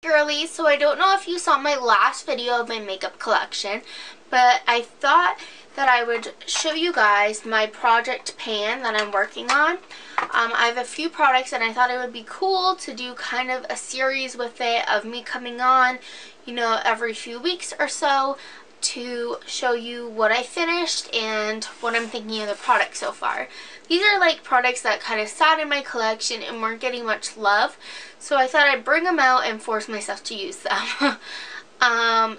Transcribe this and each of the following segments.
girlies. So I don't know if you saw my last video of my makeup collection, but I thought that I would show you guys my project pan that I'm working on. I have a few products and I thought it would be cool to do kind of a series with it of me coming on, you know, every few weeks or so to show you what I finished and what I'm thinking of the product so far. These are like products that kind of sat in my collection and weren't getting much love, so I thought I'd bring them out and force myself to use them.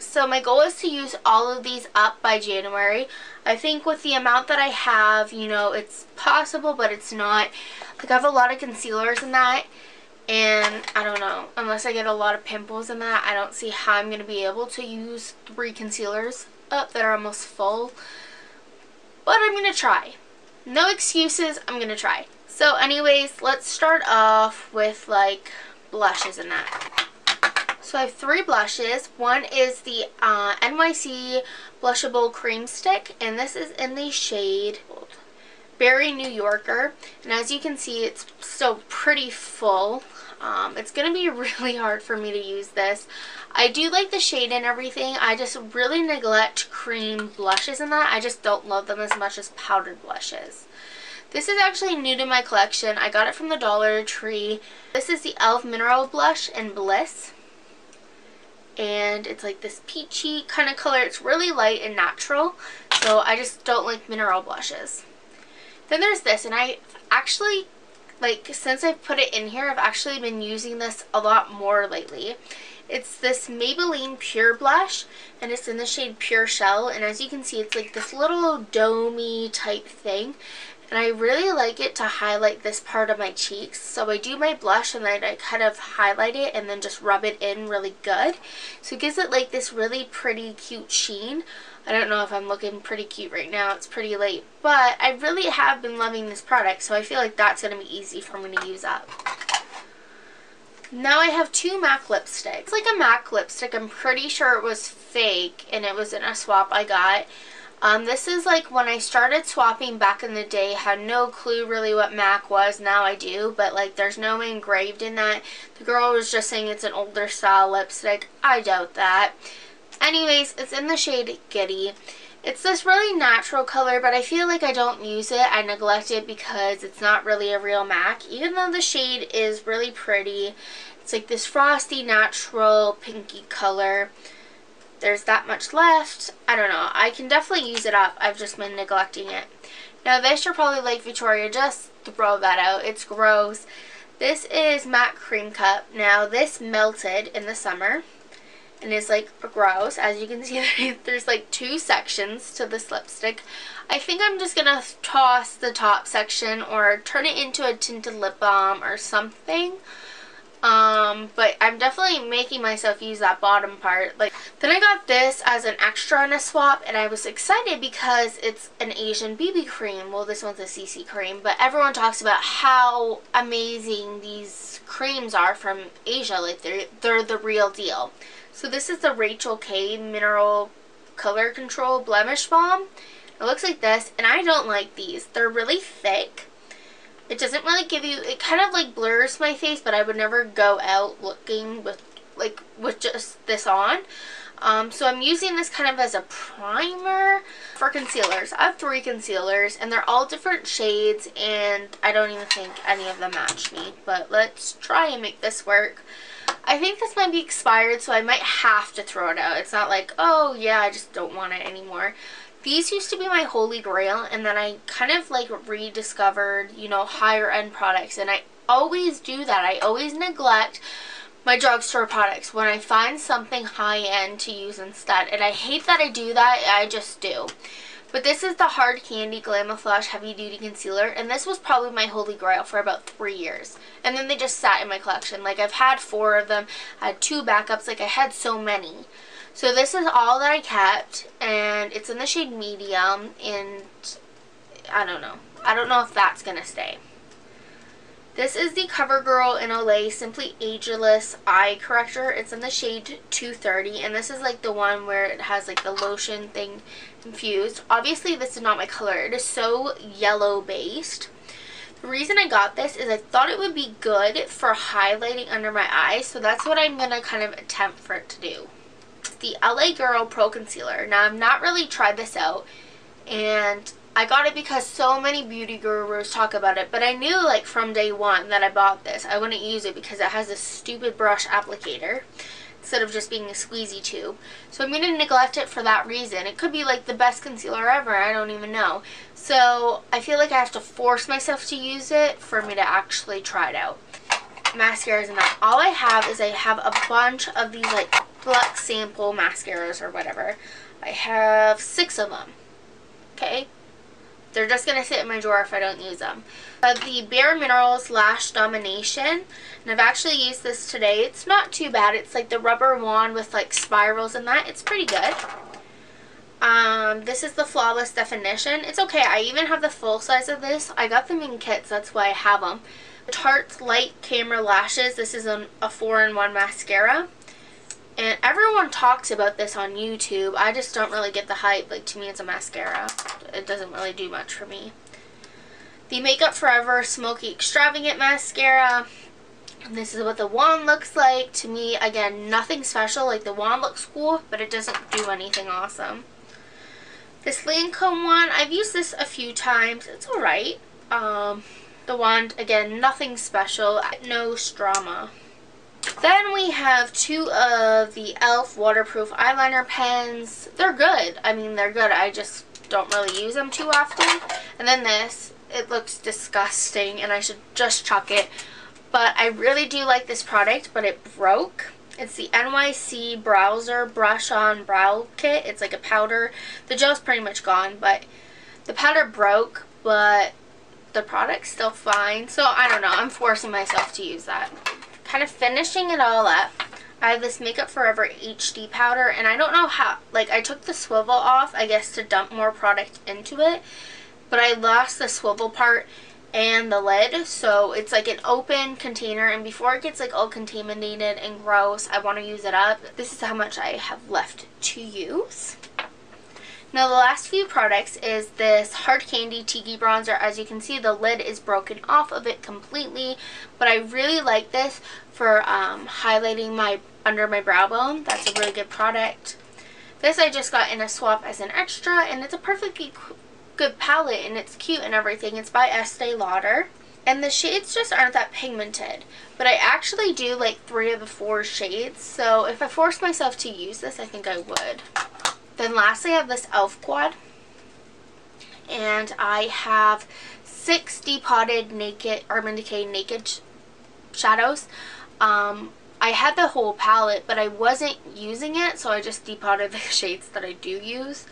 So my goal is to use all of these up by January. I think with the amount that I have, you know, it's possible, but it's not. Like, I have a lot of concealers in that, and I don't know, unless I get a lot of pimples in that, I don't see how I'm going to be able to use 3 concealers up that are almost full. But I'm going to try. No excuses, I'm going to try. So anyways, let's start off with like blushes and that. So I have 3 blushes. One is the NYC Blushable Cream Stick, and this is in the shade Berry New Yorker. And as you can see, it's still pretty full. It's going to be really hard for me to use this. I do like the shade and everything. I just really neglect cream blushes in that. I just don't love them as much as powdered blushes. This is actually new to my collection. I got it from the Dollar Tree. This is the e.l.f. Mineral Blush in Bliss. And it's like this peachy kind of color. It's really light and natural, so I just don't like mineral blushes. Then there's this, and I actually, like, since I've put it in here, I've actually been using this a lot more lately. It's this Maybelline Pure Blush, and it's in the shade Pure Shell, and as you can see, it's like this little domey type thing. And I really like it to highlight this part of my cheeks. So I do my blush and then I kind of highlight it and then just rub it in really good. So it gives it like this really pretty cute sheen. I don't know if I'm looking pretty cute right now. It's pretty late. But I really have been loving this product, so I feel like that's going to be easy for me to use up. Now I have 2 MAC lipsticks. It's like a MAC lipstick. I'm pretty sure it was fake and it was in a swap I got. This is like when I started swapping back in the day, had no clue really what MAC was. Now I do, but like there's no engraved in that. The girl was just saying it's an older style lipstick. I doubt that. Anyways, it's in the shade Giddy. It's this really natural color, but I feel like I don't use it. I neglect it because it's not really a real MAC, even though the shade is really pretty. It's like this frosty, natural, pinky color. There's that much left. I don't know. I can definitely use it up. I've just been neglecting it. Now this, you're probably like, Victoria, just throw that out. It's gross. This is MAC Cream Cup. Now this melted in the summer and is like gross. As you can see, there's like 2 sections to this lipstick. I think I'm just going to toss the top section or turn it into a tinted lip balm or something. But I'm definitely making myself use that bottom part. Like, then I got this as an extra in a swap, and I was excited because it's an Asian BB cream. Well, this one's a CC cream, but everyone talks about how amazing these creams are from Asia. Like, they're the real deal. So this is the Rachel K Mineral Color Control Blemish Balm. It looks like this, and I don't like these. They're really thick. It doesn't really give you, it kind of like blurs my face, but I would never go out looking with just this on. So I'm using this kind of as a primer for concealers. I have 3 concealers and they're all different shades and I don't even think any of them match me. But let's try and make this work. I think this might be expired, so I might have to throw it out. It's not like, oh yeah, I just don't want it anymore. These used to be my holy grail, and then I kind of like rediscovered, you know, higher end products, and I always do that. I always neglect my drugstore products when I find something high end to use instead, and I hate that I do that. I just do. But this is the Hard Candy Glamoflash Heavy Duty Concealer, and this was probably my holy grail for about 3 years. And then they just sat in my collection. Like, I've had 4 of them. I had 2 backups. Like, I had so many. So this is all that I kept, and it's in the shade Medium, and I don't know. I don't know if that's going to stay. This is the CoverGirl in Olay Simply Ageless Eye Corrector. It's in the shade 230, and this is like the one where it has like the lotion thing infused. Obviously, this is not my color. It is so yellow based. The reason I got this is I thought it would be good for highlighting under my eyes, so that's what I'm going to kind of attempt for it to do. It's the LA Girl Pro Concealer. Now, I've not really tried this out, and I got it because so many beauty gurus talk about it, but I knew like from day one that I bought this, I wouldn't use it because it has this stupid brush applicator instead of just being a squeezy tube. So I'm going to neglect it for that reason. It could be like the best concealer ever, I don't even know. So I feel like I have to force myself to use it for me to actually try it out. Mascaras and that. All I have is I have a bunch of these like Flux sample mascaras or whatever. I have 6 of them. Okay? They're just going to sit in my drawer if I don't use them. The Bare Minerals Lash Domination. And I've actually used this today. It's not too bad. It's like the rubber wand with like spirals and that. It's pretty good. This is the Flawless Definition. It's okay. I even have the full size of this. I got them in kits. That's why I have them. Tarte Light Camera Lashes. This is a 4-in-1 mascara. And everyone talks about this on YouTube. I just don't really get the hype. Like, to me, it's a mascara. It doesn't really do much for me. The Makeup Forever Smoky Extravagant Mascara. And this is what the wand looks like. To me, again, nothing special. Like, the wand looks cool, but it doesn't do anything awesome. This Lancome one, I've used this a few times. It's alright. The wand, again, nothing special. No drama. Then we have 2 of the e.l.f. waterproof eyeliner pens. They're good. I mean, they're good. I just don't really use them too often. And then this, it looks disgusting and I should just chuck it. But I really do like this product, but it broke. It's the NYC Browser Brush On Brow Kit. It's like a powder. The gel's pretty much gone, but the powder broke, but the product's still fine. So I don't know. I'm forcing myself to use that. Kind of finishing it all up, I have this Makeup Forever HD powder, and I don't know how, like, I took the swivel off, I guess, to dump more product into it, but I lost the swivel part and the lid, so it's like an open container, and before it gets like all contaminated and gross, I want to use it up. This is how much I have left to use. Now, the last few products is this Hard Candy Tiki Bronzer. As you can see, the lid is broken off of it completely, but I really like this for highlighting under my brow bone. That's a really good product. This I just got in a swap as an extra, and it's a perfectly good palette, and it's cute and everything. It's by Estee Lauder, and the shades just aren't that pigmented, but I actually do like 3 of the 4 shades, so if I forced myself to use this, I think I would. Then lastly, I have this e.l.f. quad, and I have 6 depotted naked Urban Decay Naked shadows. I had the whole palette, but I wasn't using it, so I just depotted the shades that I do use.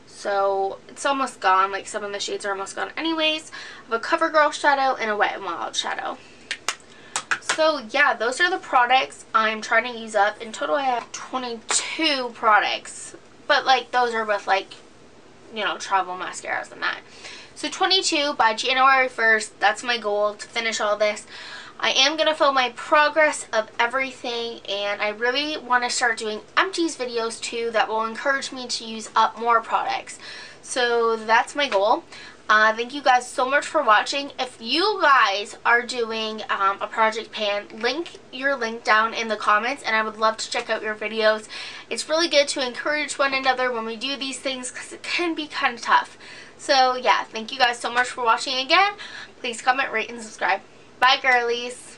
So it's almost gone. Like, some of the shades are almost gone anyways. I have a CoverGirl shadow and a Wet n Wild shadow. So yeah, those are the products I'm trying to use up. In total, I have 22 products. But, like, those are with, like, you know, travel mascaras and that. So 22 by January 1st. That's my goal, to finish all this. I am going to film my progress of everything, and I really want to start doing empties videos too that will encourage me to use up more products. So that's my goal. Thank you guys so much for watching. If you guys are doing a project pan, link your link down in the comments, and I would love to check out your videos. It's really good to encourage one another when we do these things, because it can be kind of tough. So yeah, thank you guys so much for watching again. Please comment, rate, and subscribe. Bye, girlies.